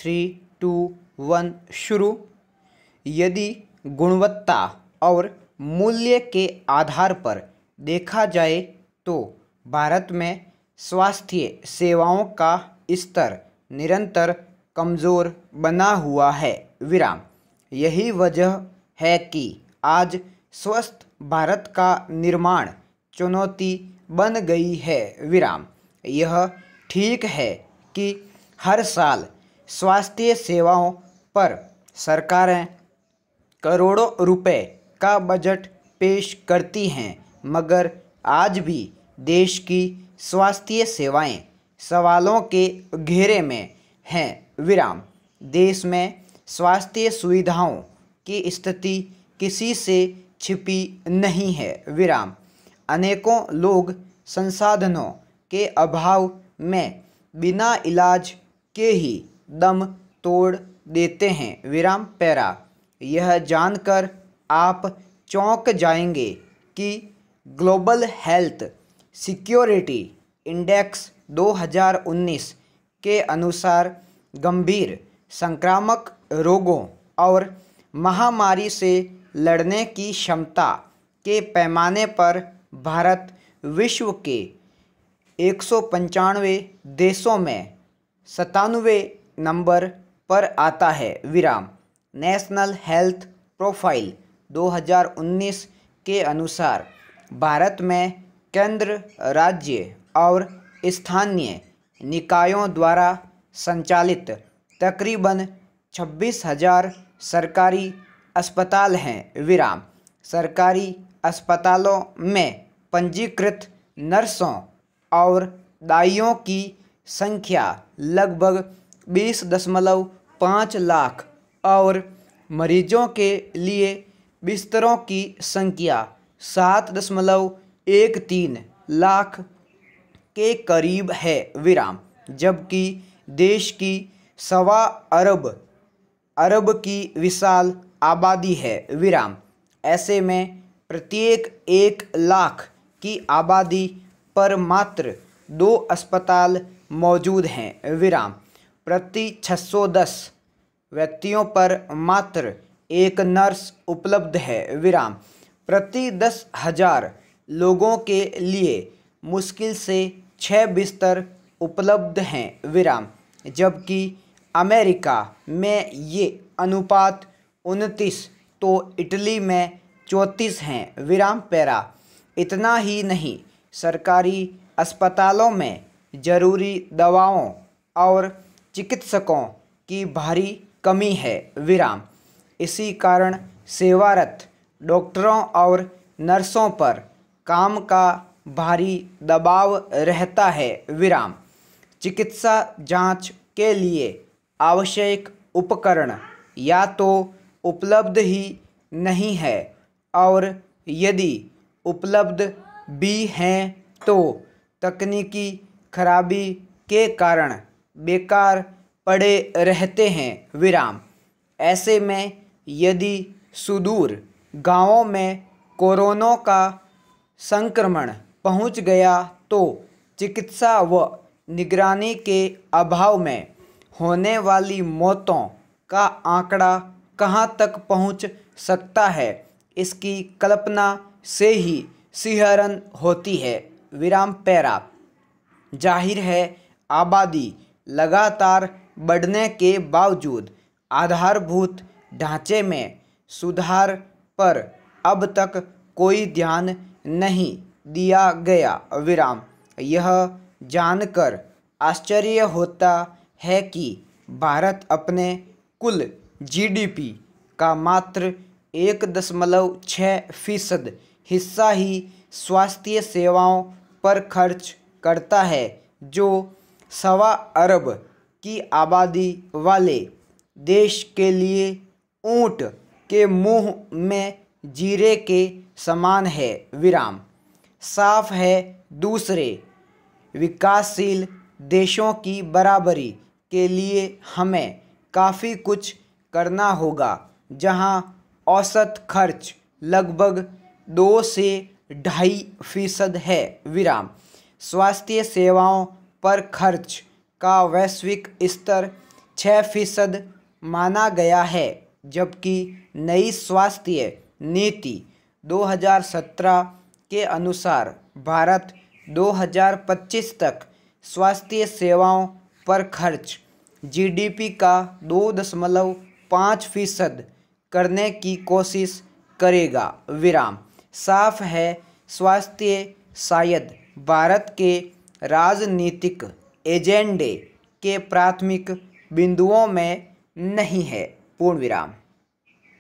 3, 2, 1 शुरू। यदि गुणवत्ता और मूल्य के आधार पर देखा जाए तो भारत में स्वास्थ्य सेवाओं का स्तर निरंतर कमज़ोर बना हुआ है। विराम। यही वजह है कि आज स्वस्थ भारत का निर्माण चुनौती बन गई है। विराम। यह ठीक है कि हर साल स्वास्थ्य सेवाओं पर सरकारें करोड़ों रुपए का बजट पेश करती हैं, मगर आज भी देश की स्वास्थ्य सेवाएं सवालों के घेरे में हैं। विराम। देश में स्वास्थ्य सुविधाओं की स्थिति किसी से छिपी नहीं है। विराम। अनेकों लोग संसाधनों के अभाव में बिना इलाज के ही दम तोड़ देते हैं। विराम पैरा। यह जानकर आप चौंक जाएंगे कि ग्लोबल हेल्थ सिक्योरिटी इंडेक्स 2019 के अनुसार गंभीर संक्रामक रोगों और महामारी से लड़ने की क्षमता के पैमाने पर भारत विश्व के 195 देशों में 97वें नंबर पर आता है। विराम। नेशनल हेल्थ प्रोफाइल 2019 के अनुसार भारत में केंद्र, राज्य और स्थानीय निकायों द्वारा संचालित तकरीबन 26,000 सरकारी अस्पताल हैं। विराम। सरकारी अस्पतालों में पंजीकृत नर्सों और दाइयों की संख्या लगभग 20.5 लाख और मरीजों के लिए बिस्तरों की संख्या 7.13 लाख के करीब है। विराम। जबकि देश की 1.25 अरब की विशाल आबादी है। विराम। ऐसे में प्रत्येक 1 लाख की आबादी पर मात्र 2 अस्पताल मौजूद हैं। विराम। प्रति 610 व्यक्तियों पर मात्र 1 नर्स उपलब्ध है। विराम। प्रति 10,000 लोगों के लिए मुश्किल से 6 बिस्तर उपलब्ध हैं। विराम। जबकि अमेरिका में ये अनुपात 29 तो इटली में 34 हैं। विराम पैरा। इतना ही नहीं, सरकारी अस्पतालों में जरूरी दवाओं और चिकित्सकों की भारी कमी है। विराम। इसी कारण सेवारत डॉक्टरों और नर्सों पर काम का भारी दबाव रहता है। विराम। चिकित्सा जांच के लिए आवश्यक उपकरण या तो उपलब्ध ही नहीं है और यदि उपलब्ध भी हैं तो तकनीकी खराबी के कारण बेकार पड़े रहते हैं। विराम। ऐसे में यदि सुदूर गांवों में कोरोना का संक्रमण पहुंच गया तो चिकित्सा व निगरानी के अभाव में होने वाली मौतों का आंकड़ा कहां तक पहुंच सकता है, इसकी कल्पना से ही सिहरन होती है। विराम पैरा। जाहिर है, आबादी लगातार बढ़ने के बावजूद आधारभूत ढांचे में सुधार पर अब तक कोई ध्यान नहीं दिया गया। विराम। यह जानकर आश्चर्य होता है कि भारत अपने कुल जीडीपी का मात्र 1.6% हिस्सा ही स्वास्थ्य सेवाओं पर खर्च करता है, जो 1.25 अरब की आबादी वाले देश के लिए ऊंट के मुंह में जीरे के समान है। विराम। साफ है, दूसरे विकासशील देशों की बराबरी के लिए हमें काफ़ी कुछ करना होगा, जहां औसत खर्च लगभग 2 से 2.5% है। विराम। स्वास्थ्य सेवाओं पर खर्च का वैश्विक स्तर 6% माना गया है, जबकि नई स्वास्थ्य नीति 2017 के अनुसार भारत 2025 तक स्वास्थ्य सेवाओं पर खर्च जीडीपी का 2.5% करने की कोशिश करेगा। विराम। साफ है, स्वास्थ्य शायद भारत के राजनीतिक एजेंडे के प्राथमिक बिंदुओं में नहीं है। पूर्ण विराम।